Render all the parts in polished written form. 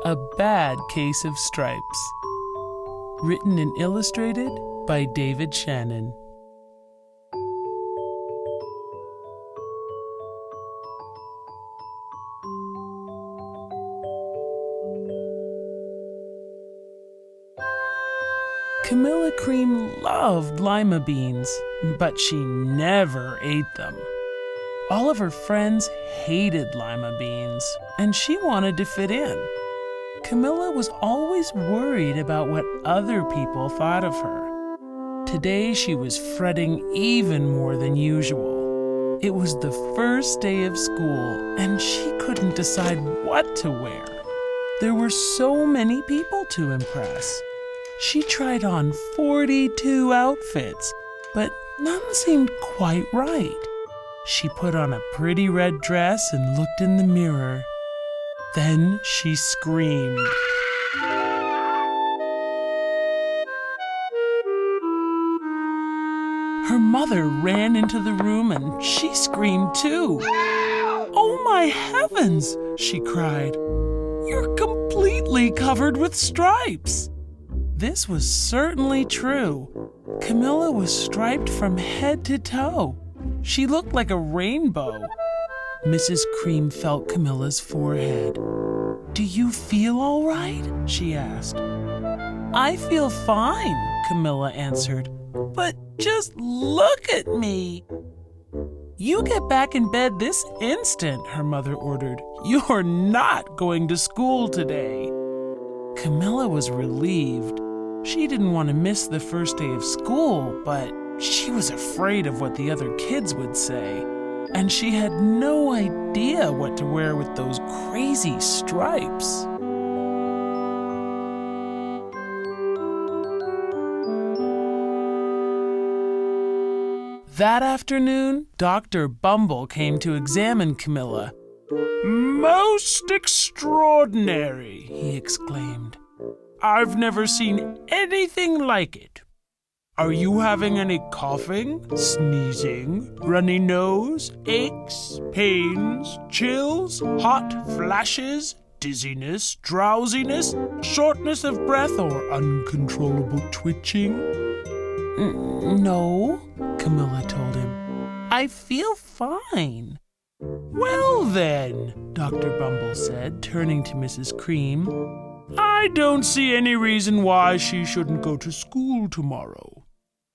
A Bad Case of Stripes. Written and illustrated by David Shannon. Camilla Cream loved lima beans, but she never ate them. All of her friends hated lima beans, and she wanted to fit in. Camilla was always worried about what other people thought of her. Today she was fretting even more than usual. It was the first day of school, and she couldn't decide what to wear. There were so many people to impress. She tried on 42 outfits, but none seemed quite right. She put on a pretty red dress and looked in the mirror. Then she screamed. Her mother ran into the room and she screamed too. "Oh my heavens!" she cried. "You're completely covered with stripes." This was certainly true. Camilla was striped from head to toe. She looked like a rainbow. Mrs. Cream felt Camilla's forehead. "Do you feel all right?" she asked. "I feel fine," Camilla answered. "But just look at me." "You get back in bed this instant," her mother ordered. "You're not going to school today." Camilla was relieved. She didn't want to miss the first day of school, but she was afraid of what the other kids would say. And she had no idea what to wear with those crazy stripes. That afternoon, Dr. Bumble came to examine Camilla. "Most extraordinary," he exclaimed. "I've never seen anything like it. Are you having any coughing, sneezing, runny nose, aches, pains, chills, hot flashes, dizziness, drowsiness, shortness of breath, or uncontrollable twitching?" "No," Camilla told him. "I feel fine." "Well then," Dr. Bumble said, turning to Mrs. Cream, "I don't see any reason why she shouldn't go to school tomorrow.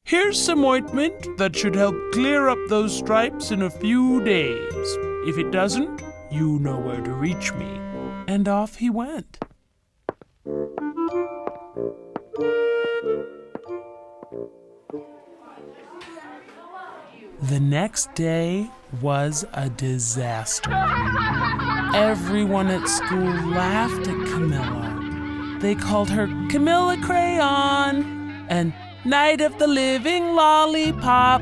Here's some ointment that should help clear up those stripes in a few days. If it doesn't, you know where to reach me." And off he went. The next day was a disaster. Everyone at school laughed at Camilla. They called her Camilla Crayon and Night of the Living Lollipop.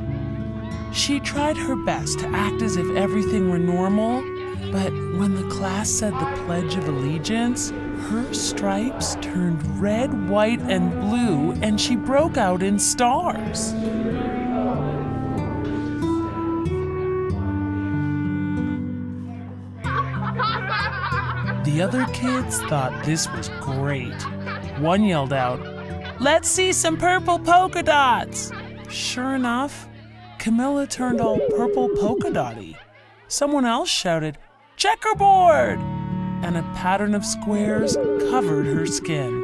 She tried her best to act as if everything were normal, but when the class said the Pledge of Allegiance, her stripes turned red, white, and blue, and she broke out in stars. The other kids thought this was great. One yelled out, "Let's see some purple polka dots!" Sure enough, Camilla turned all purple polka dotty. Someone else shouted, "Checkerboard!" and a pattern of squares covered her skin.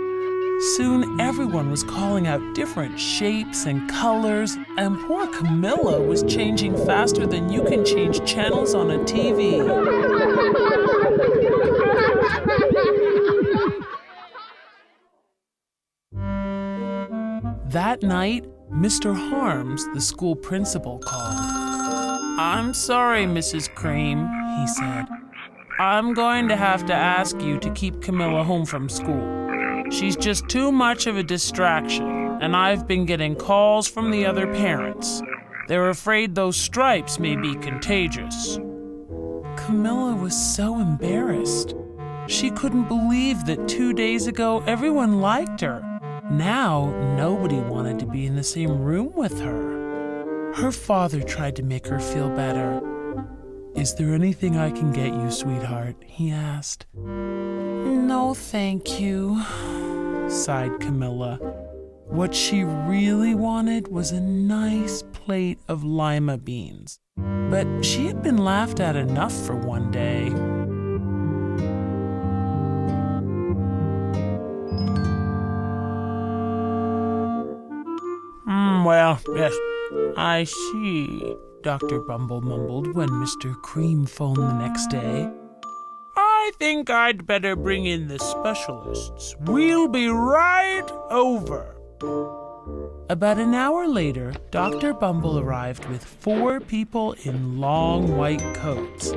Soon everyone was calling out different shapes and colors, and poor Camilla was changing faster than you can change channels on a TV. That night, Mr. Harms, the school principal, called. "I'm sorry, Mrs. Cream," he said. "I'm going to have to ask you to keep Camilla home from school. She's just too much of a distraction, and I've been getting calls from the other parents. They're afraid those stripes may be contagious." Camilla was so embarrassed. She couldn't believe that 2 days ago everyone liked her. Now, nobody wanted to be in the same room with her. Her father tried to make her feel better. "Is there anything I can get you, sweetheart?" he asked. No, thank you, sighed Camilla. What she really wanted was a nice plate of lima beans, but she had been laughed at enough for one day. Well, yes, I see, Dr. Bumble mumbled when Mr. Cream phoned the next day. I think I'd better bring in the specialists. We'll be right over. About an hour later, Dr. Bumble arrived with 4 people in long white coats.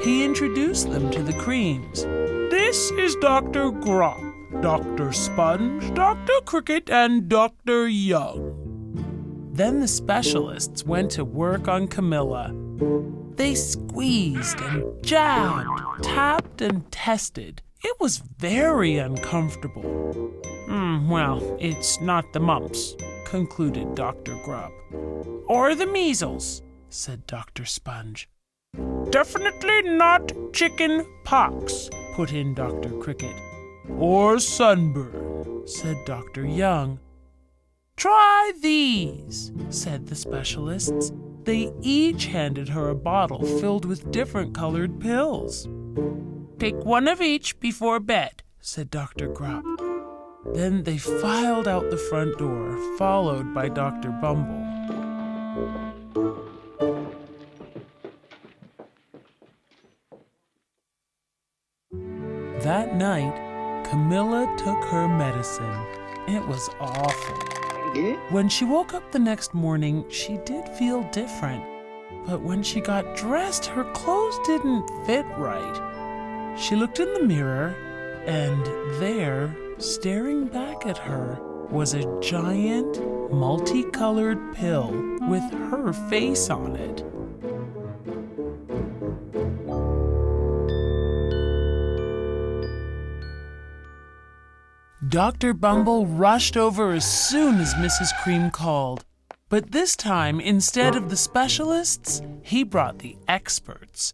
He introduced them to the Creams. This is Dr. Grop, Dr. Sponge, Dr. Cricket, and Dr. Young. Then the specialists went to work on Camilla. They squeezed and jabbed, tapped and tested. It was very uncomfortable. Well, it's not the mumps, concluded Dr. Grub. Or the measles, said Dr. Sponge. Definitely not chicken pox, put in Dr. Cricket. Or sunburn, said Dr. Young. Try these, said the specialists. They each handed her a bottle filled with different colored pills. Take one of each before bed, said Dr. Grubb. Then they filed out the front door, followed by Dr. Bumble. That night, Camilla took her medicine. It was awful. When she woke up the next morning, she did feel different. But when she got dressed, her clothes didn't fit right. She looked in the mirror, and there, staring back at her, was a giant, multicolored pill with her face on it. Dr. Bumble rushed over as soon as Mrs. Cream called. But this time, instead of the specialists, he brought the experts.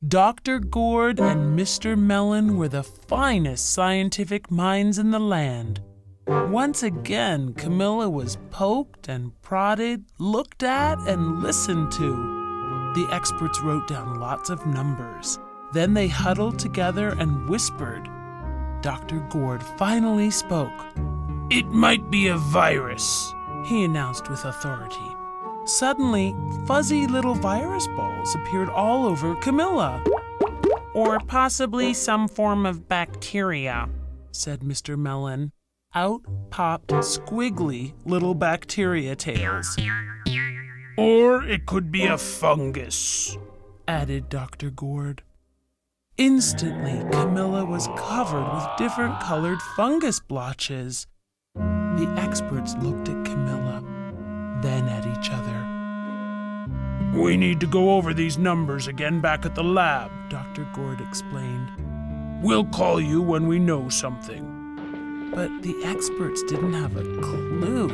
Dr. Gourd and Mr. Mellon were the finest scientific minds in the land. Once again, Camilla was poked and prodded, looked at, and listened to. The experts wrote down lots of numbers. Then they huddled together and whispered. Dr. Gourd finally spoke. "It might be a virus," he announced with authority. Suddenly, fuzzy little virus balls appeared all over Camilla. "Or possibly some form of bacteria," said Mr. Mellon. Out popped squiggly little bacteria tails. "Or it could be a fungus," added Dr. Gourd. Instantly, Camilla was covered with different colored fungus blotches. The experts looked at Camilla, then at each other. "We need to go over these numbers again back at the lab," Dr. Gourd explained. "We'll call you when we know something." But the experts didn't have a clue,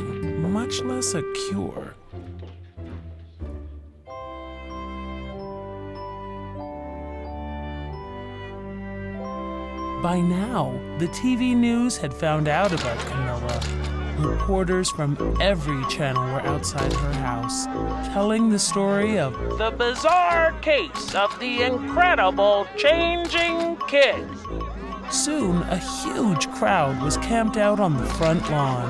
much less a cure. By now, the TV news had found out about Camilla. Reporters from every channel were outside her house, telling the story of the bizarre case of the incredible changing kid. Soon, a huge crowd was camped out on the front lawn.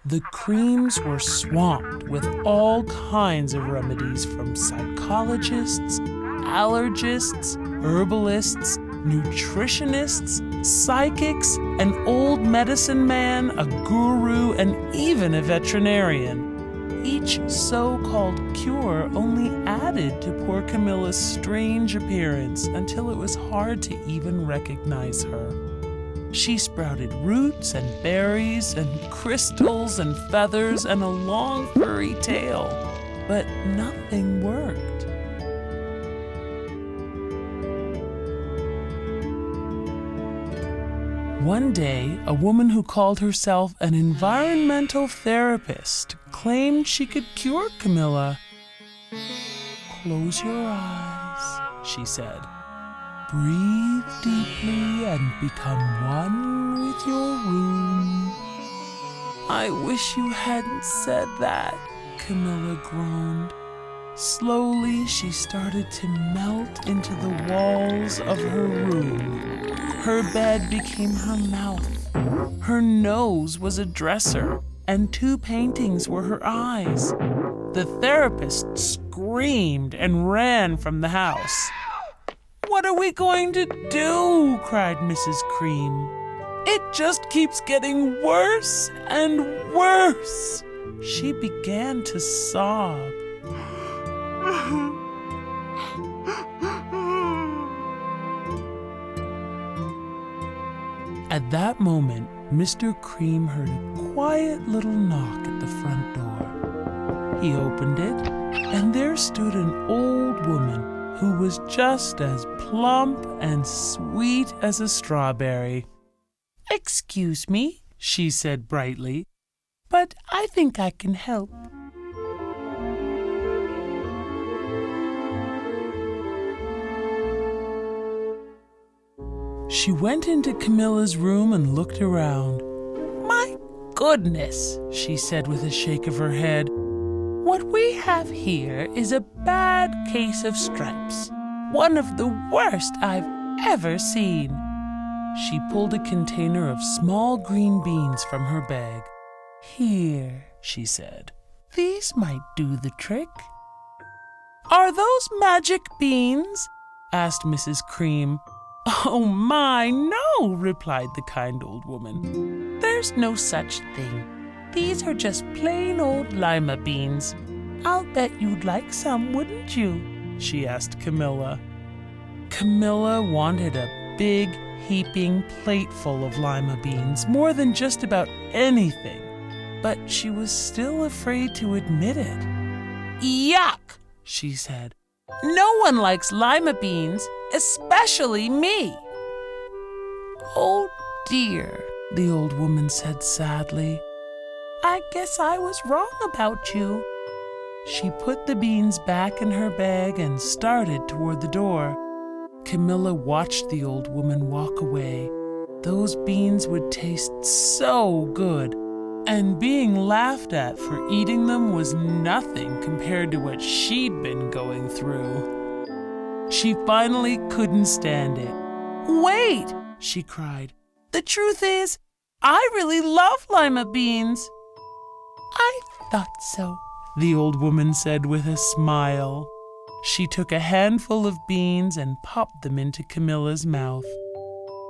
The Creams were swamped with all kinds of remedies from psychologists, allergists, herbalists, nutritionists, psychics, an old medicine man, a guru, and even a veterinarian. Each so-called cure only added to poor Camilla's strange appearance until it was hard to even recognize her. She sprouted roots and berries and crystals and feathers and a long furry tail, but nothing worked. One day, a woman who called herself an environmental therapist claimed she could cure Camilla. "Close your eyes," she said. "Breathe deeply and become one with your room." "I wish you hadn't said that," Camilla groaned. Slowly, she started to melt into the walls of her room. Her bed became her mouth. Her nose was a dresser, and 2 paintings were her eyes. The therapist screamed and ran from the house. "What are we going to do?" cried Mrs. Cream. "It just keeps getting worse and worse." She began to sob. At that moment, Mr. Cream heard a quiet little knock at the front door. He opened it, and there stood an old woman who was just as plump and sweet as a strawberry. "Excuse me," she said brightly, "but I think I can help." She went into Camilla's room and looked around. "My goodness," she said with a shake of her head. "What we have here is a bad case of stripes. One of the worst I've ever seen." She pulled a container of small green beans from her bag. "Here," she said. "These might do the trick." "Are those magic beans?" asked Mrs. Cream. "Oh my, no," replied the kind old woman. "There's no such thing. These are just plain old lima beans. I'll bet you'd like some, wouldn't you?" she asked Camilla. Camilla wanted a big, heaping plateful of lima beans, more than just about anything, but she was still afraid to admit it. "Yuck," she said. "No one likes lima beans, especially me." "Oh dear," the old woman said sadly. "I guess I was wrong about you." She put the beans back in her bag and started toward the door. Camilla watched the old woman walk away. Those beans would taste so good, and being laughed at for eating them was nothing compared to what she'd been going through. She finally couldn't stand it. "Wait," she cried. "The truth is, I really love lima beans." "I thought so," the old woman said with a smile. She took a handful of beans and popped them into Camilla's mouth.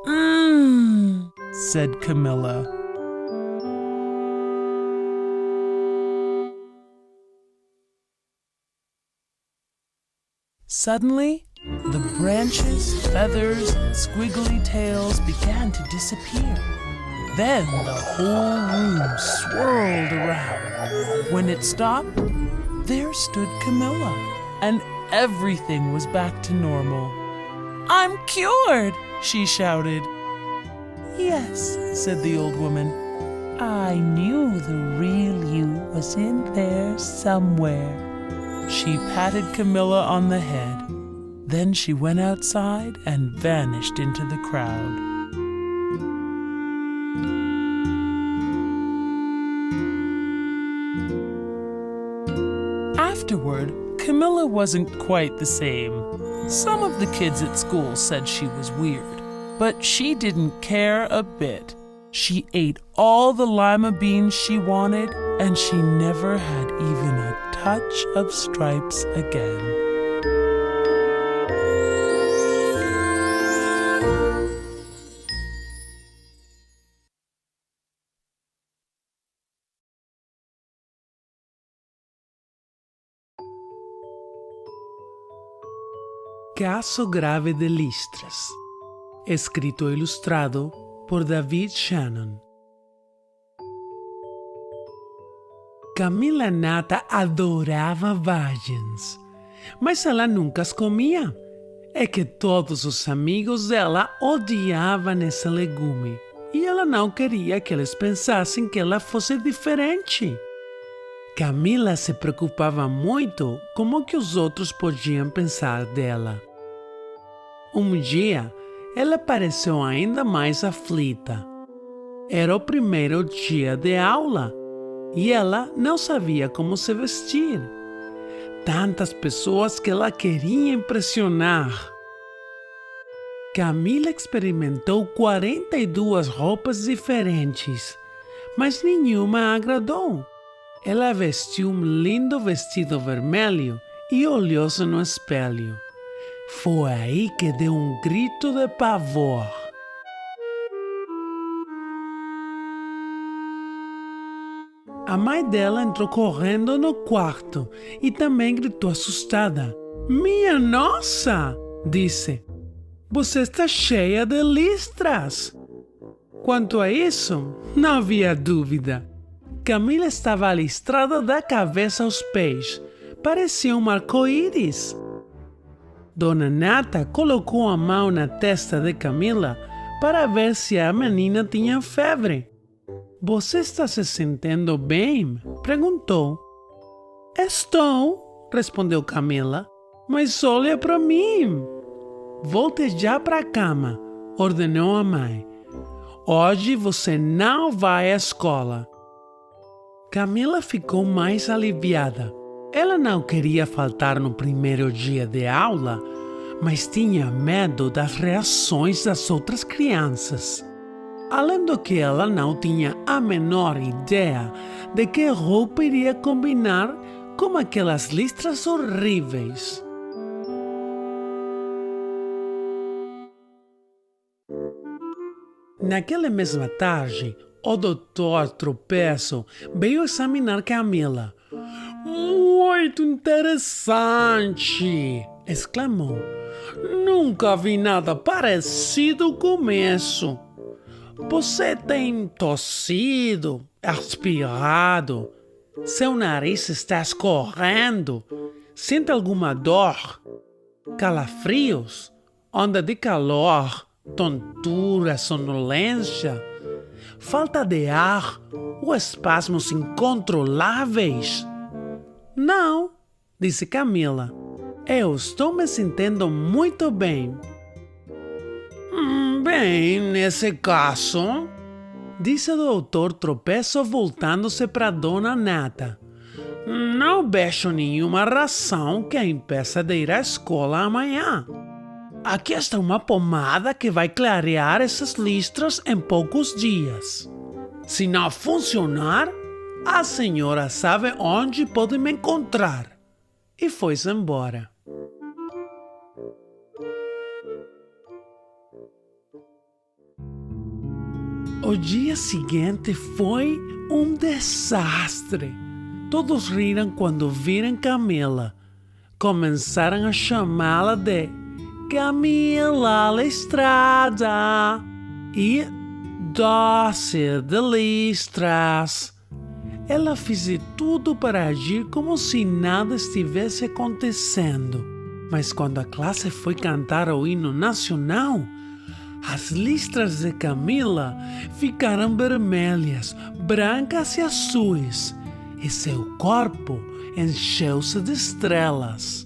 "Mmm," said Camilla. Suddenly, the branches, feathers, and squiggly tails began to disappear. Then the whole room swirled around. When it stopped, there stood Camilla, and everything was back to normal. "I'm cured!" she shouted. "Yes," said the old woman. "I knew the real you was in there somewhere." She patted Camilla on the head. Then she went outside and vanished into the crowd. Afterward, Camilla wasn't quite the same. Some of the kids at school said she was weird, but she didn't care a bit. She ate all the lima beans she wanted, and she never had even a touch of stripes again. Caso grave de listras. Escrito e ilustrado por David Shannon. Camilla Nata adorava vagem, mas ela nunca as comia. É que todos os amigos dela odiavam esse legume. ela não queria que eles pensassem que ela fosse diferente. Camila se preocupava muito com o que os outros podiam pensar dela. Um dia, ela pareceu ainda mais aflita. Era o primeiro dia de aula e ela não sabia como se vestir. Tantas pessoas que ela queria impressionar. Camila experimentou 42 roupas diferentes, mas nenhuma agradou. Ela vestiu um lindo vestido vermelho e olhou-se no espelho. Foi aí que deu um grito de pavor. A mãe dela entrou correndo no quarto e também gritou assustada. "Minha nossa!" disse. "Você está cheia de listras." Quanto a isso, não havia dúvida. Camila estava listrada da cabeça aos pés. Parecia um arco-íris. Dona Nata colocou a mão na testa de Camila para ver se a menina tinha febre. "Você está se sentindo bem?" perguntou. "Estou", respondeu Camila, "mas olha para mim." "Volte já para a cama", ordenou a mãe. "Hoje você não vai à escola." Camila ficou mais aliviada. Ela não queria faltar no primeiro dia de aula, mas tinha medo das reações das outras crianças. Além do que ela não tinha a menor ideia de que roupa iria combinar com aquelas listras horríveis. Naquela mesma tarde, o doutor Tropeço veio examinar Camila. "Muito interessante!" exclamou. "Nunca vi nada parecido com isso. Você tem tossido, aspirado, seu nariz está escorrendo, sente alguma dor, calafrios, onda de calor, tontura, sonolência, falta de ar ou espasmos incontroláveis?" "Não", disse Camila. "Eu estou me sentindo muito bem." "Bem, nesse caso", disse o doutor Tropeço voltando-se para Dona Nata, "não vejo nenhuma razão que a impeça de ir à escola amanhã. Aqui está uma pomada que vai clarear essas listras em poucos dias. Se não funcionar, a senhora sabe onde pode me encontrar." E foi-se embora. O dia seguinte foi um desastre. Todos riram quando viram Camila. Começaram a chamá-la de Camila Listrada e Doce de Listras. Ela fez de tudo para agir como se nada estivesse acontecendo. Mas quando a classe foi cantar o hino nacional, as listras de Camila ficaram vermelhas, brancas e azuis, e seu corpo encheu-se de estrelas.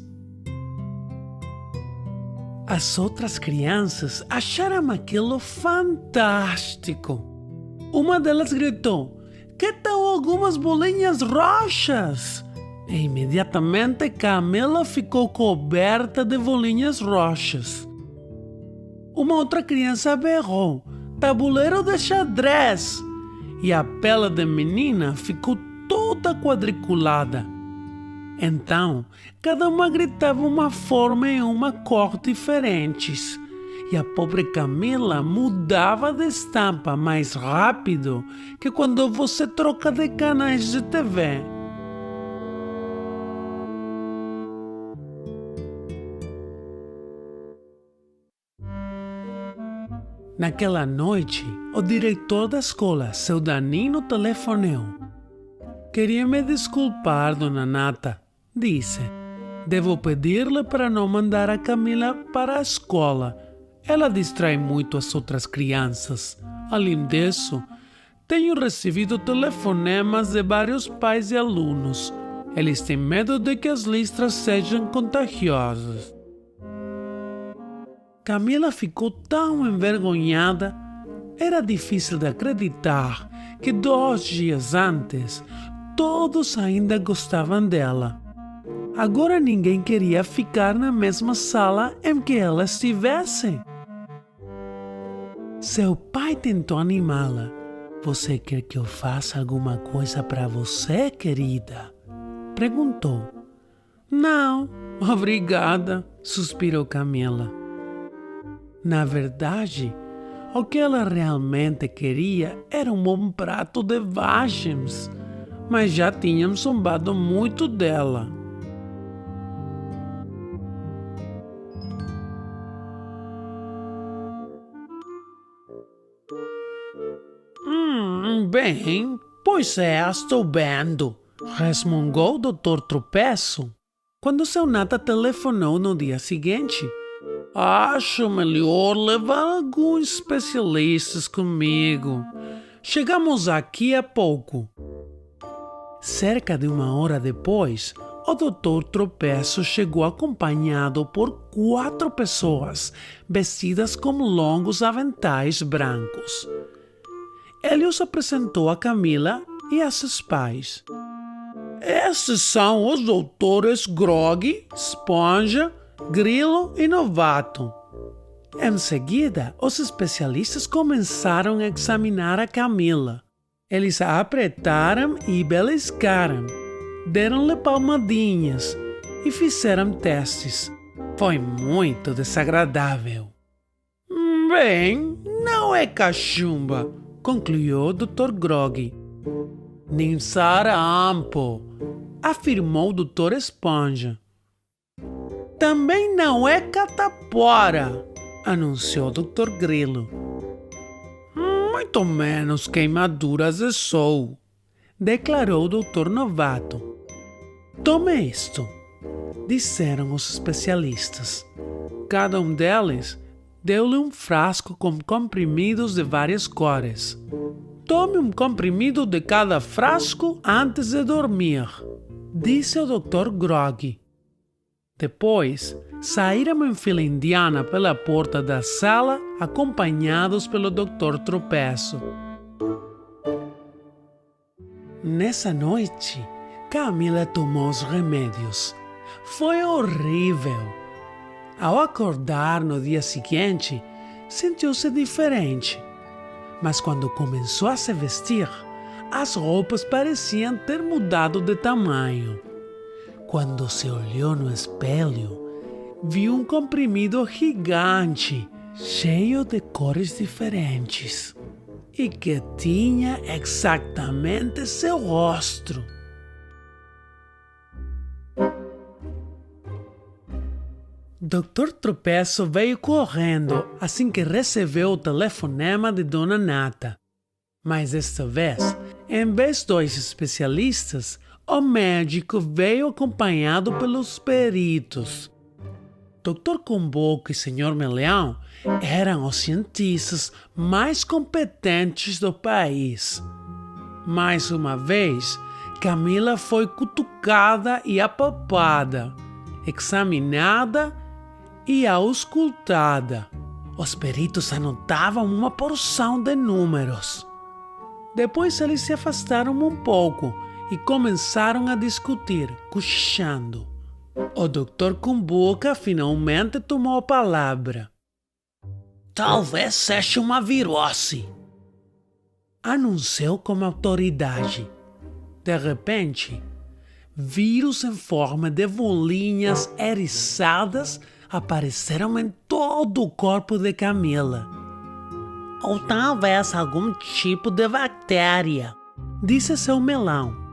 As outras crianças acharam aquilo fantástico. Uma delas gritou: "Que tal algumas bolinhas roxas?" E imediatamente Camila ficou coberta de bolinhas roxas. Uma outra criança berrou: "Tabuleiro de xadrez!" E a pele da menina ficou toda quadriculada. Então, cada uma gritava uma forma e uma cor diferentes. E a pobre Camila mudava de estampa mais rápido que quando você troca de canais de TV. Naquela noite, o diretor da escola, seu Danilo, telefonou. "Queria me desculpar, Dona Nata", disse. "Devo pedir-lhe para não mandar a Camila para a escola. Ela distrai muito as outras crianças. Além disso, tenho recebido telefonemas de vários pais e alunos. Eles têm medo de que as listras sejam contagiosas. Camila ficou tão envergonhada. Era difícil de acreditar que 2 dias antes, todos ainda gostavam dela. Agora ninguém queria ficar na mesma sala em que ela estivesse. Seu pai tentou animá-la. Você quer que eu faça alguma coisa para você, querida? Perguntou. Não, obrigada, suspirou Camila. Na verdade, o que ela realmente queria era um bom prato de vagens, mas já tinham zombado muito dela. Bem, pois estou vendo, resmungou o Dr. Tropeço, quando seu nata telefonou no dia seguinte. Acho melhor levar alguns especialistas comigo. Chegamos aqui há pouco. Cerca de 1 hora depois, o Dr. Tropeço chegou acompanhado por 4 pessoas, vestidas com longos aventais brancos. Ele os apresentou a Camila e a seus pais. Estes são os doutores Grog, Esponja, Grilo e Novato. Em seguida, os especialistas começaram a examinar a Camila. Eles a apertaram e beliscaram, deram-lhe palmadinhas e fizeram testes. Foi muito desagradável. Bem, não é cachumba, concluiu o Dr. Grog. Nem sarampo, afirmou o Dr. Esponja. Também não é catapora, anunciou o Dr. Grilo. Muito menos queimaduras de sol, declarou o Dr. Novato. Tome isto, disseram os especialistas. Cada um deles deu-lhe um frasco com comprimidos de várias cores. Tome um comprimido de cada frasco antes de dormir, disse o Dr. Grog. Depois, saíram em fila indiana pela porta da sala, acompanhados pelo Dr. Tropeço. Nessa noite, Camila tomou os remédios. Foi horrível. Ao acordar no dia seguinte, sentiu-se diferente. Mas quando começou a se vestir, as roupas pareciam ter mudado de tamanho. Quando se olhou no espelho, viu um comprimido gigante, cheio de cores diferentes, e que tinha exatamente seu rosto. Dr. Tropeço veio correndo assim que recebeu o telefonema de Dona Nata. Mas desta vez, em vez de 2 especialistas, o médico veio acompanhado pelos peritos. Dr. Comboco e Sr. Meleão eram os cientistas mais competentes do país. Mais uma vez, Camila foi cutucada e apalpada, examinada e auscultada. Os peritos anotavam uma porção de números. Depois eles se afastaram um pouco e começaram a discutir, cochichando. O Dr. Cumbuca finalmente tomou a palavra. Talvez seja uma virose, anunciou com autoridade. De repente, vírus em forma de bolinhas eriçadas apareceram em todo o corpo de Camila. Ou talvez algum tipo de bactéria, disse seu melão.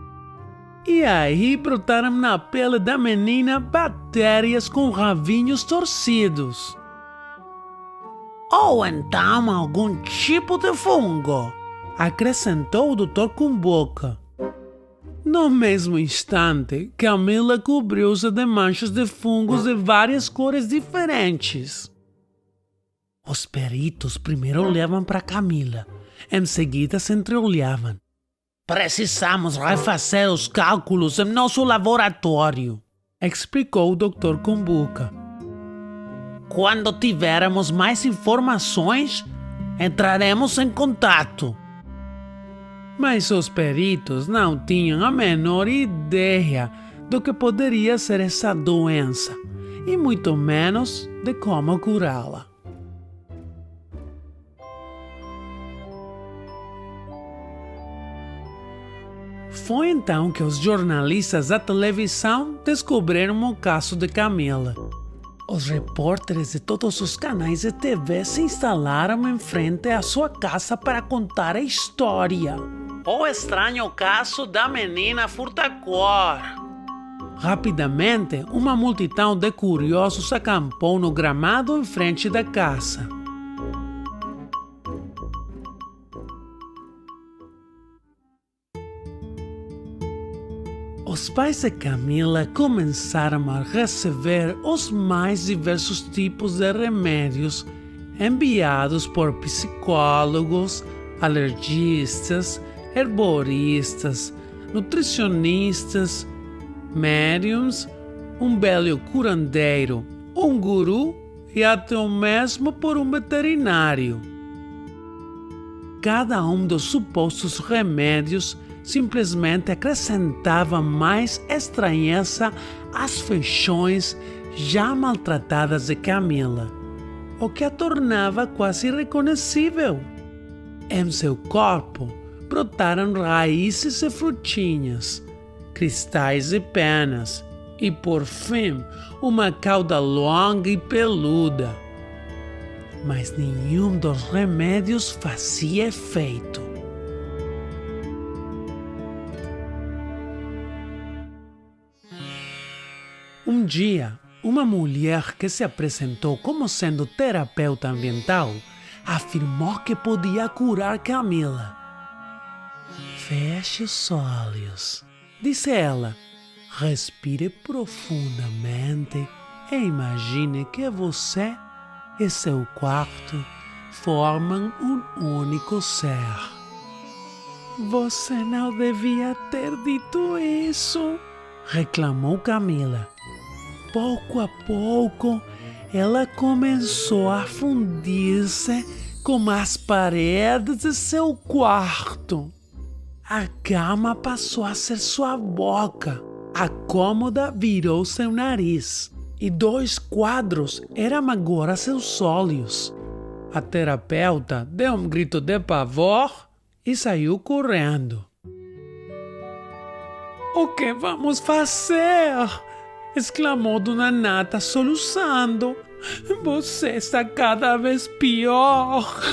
E aí brotaram na pele da menina bactérias com ravinhos torcidos. Ou então algum tipo de fungo, acrescentou o Dr. Cumboca. No mesmo instante, Camila cobriu-se de manchas de fungos de várias cores diferentes. Os peritos primeiro olhavam para Camila Em seguida se entreolhavam. Precisamos refazer os cálculos em nosso laboratório, explicou o Dr. Kombucha. Quando tivermos mais informações, entraremos em contato. Mas os peritos não tinham a menor ideia do que poderia ser essa doença, e muito menos de como curá-la. Foi então que os jornalistas da televisão descobriram o caso de Camilla. Os repórteres de todos os canais de TV se instalaram em frente à sua casa para contar a história. O estranho caso da menina furta-cor. Rapidamente, uma multidão de curiosos acampou no gramado em frente da casa. Os pais de Camilla começaram a receber os mais diversos tipos de remédios enviados por psicólogos, alergistas, herboristas, nutricionistas, médiums, um belo curandeiro, um guru e até mesmo por um veterinário. Cada um dos supostos remédios simplesmente acrescentava mais estranheza às feições já maltratadas de Camilla, o que a tornava quase irreconhecível. Em seu corpo brotaram raízes e frutinhas, cristais e penas, e por fim uma cauda longa e peluda. Mas nenhum dos remédios fazia efeito. Um dia, uma mulher que se apresentou como sendo terapeuta ambiental afirmou que podia curar Camilla. Feche os olhos, disse ela. Respire profundamente e imagine que você e seu quarto formam um único ser. Você não devia ter dito isso, reclamou Camilla. Pouco a pouco, ela começou a fundir-se com as paredes de seu quarto. A cama passou a ser sua boca, a cômoda virou seu nariz e 2 quadros eram agora seus olhos. A terapeuta deu um grito de pavor e saiu correndo. O que vamos fazer? Exclamou Dona Nata soluçando. Você está cada vez pior.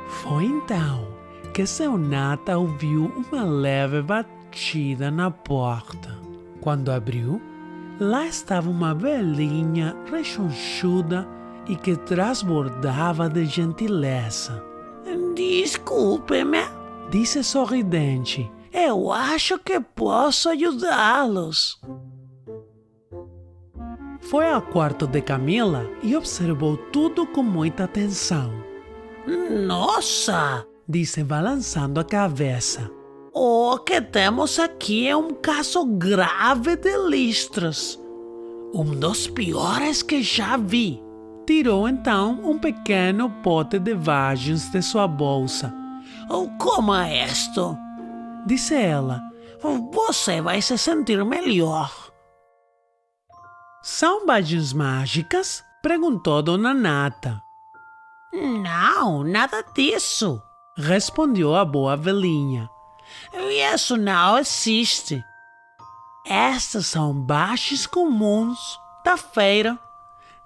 Foi então que seu Nata ouviu uma leve batida na porta. Quando abriu, lá estava uma velhinha rechonchuda e que transbordava de gentileza. Desculpe-me, disse sorridente. Eu acho que posso ajudá-los. Foi ao quarto de Camilla e observou tudo com muita atenção. Nossa! Disse balançando a cabeça. O que temos aqui é um caso grave de listras. Um dos piores que já vi. Tirou então um pequeno pote de vagens de sua bolsa. Coma isto, disse ela. Você vai se sentir melhor. São vagens mágicas? Perguntou Dona Nata. Não, nada disso, respondeu a boa velhinha. Isso não existe. Estas são vagens comuns da feira.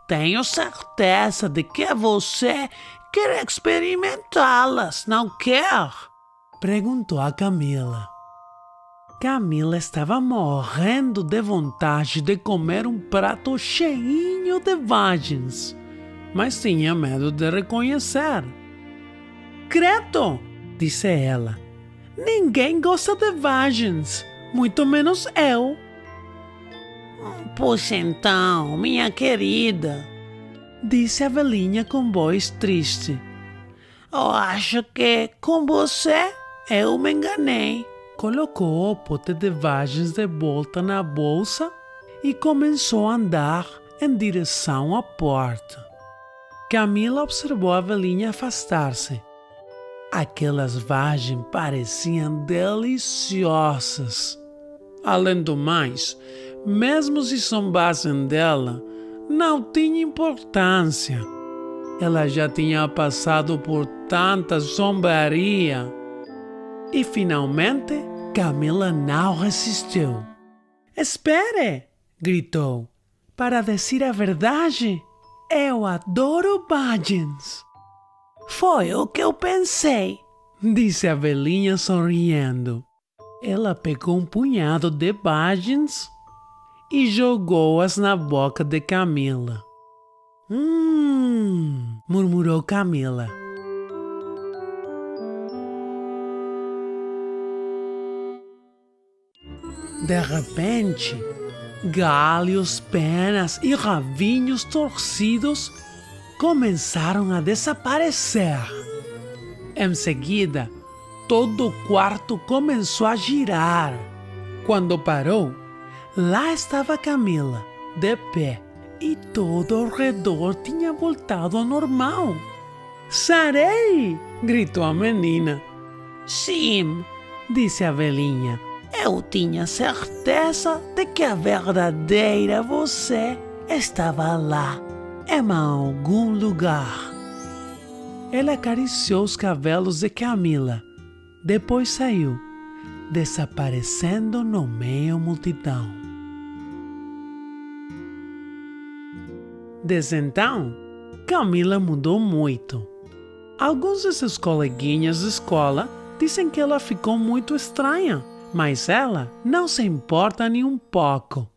Tenho certeza de que você quer experimentá-las, não quer? Perguntou a Camilla. Camilla estava morrendo de vontade de comer um prato cheinho de vagens, mas tinha medo de reconhecer. Credo, disse ela. Ninguém gosta de vagens, muito menos eu. Pois então, minha querida, disse a velhinha com voz triste. Eu acho que com você eu me enganei. Colocou o pote de vagens de volta na bolsa e começou a andar em direção à porta. Camila observou a velhinha afastar-se. Aquelas vagens pareciam deliciosas. Além do mais, mesmo se zombassem dela, não tinha importância. Ela já tinha passado por tanta zombaria. E finalmente, Camila não resistiu. Espere! Gritou. Para dizer a verdade, eu adoro vagens. Foi o que eu pensei, disse a velhinha sorrindo. Ela pegou um punhado de vagens e jogou-as na boca de Camila. Murmurou Camila. De repente, galhos, penas e ravinhos torcidos começaram a desaparecer. Em seguida, todo o quarto começou a girar. Quando parou, lá estava Camila, de pé, e todo ao redor tinha voltado ao normal. Sarei! Gritou a menina. Sim, disse a velhinha. Eu tinha certeza de que a verdadeira você estava lá, em algum lugar. Ela acariciou os cabelos de Camila, depois saiu, desaparecendo no meio da multidão. Desde então, Camila mudou muito. Alguns de seus coleguinhas de escola dizem que ela ficou muito estranha, mas ela não se importa nem um pouco.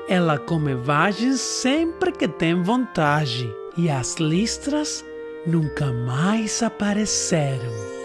Ela come vagens sempre que tem vontade e as listras nunca mais apareceram.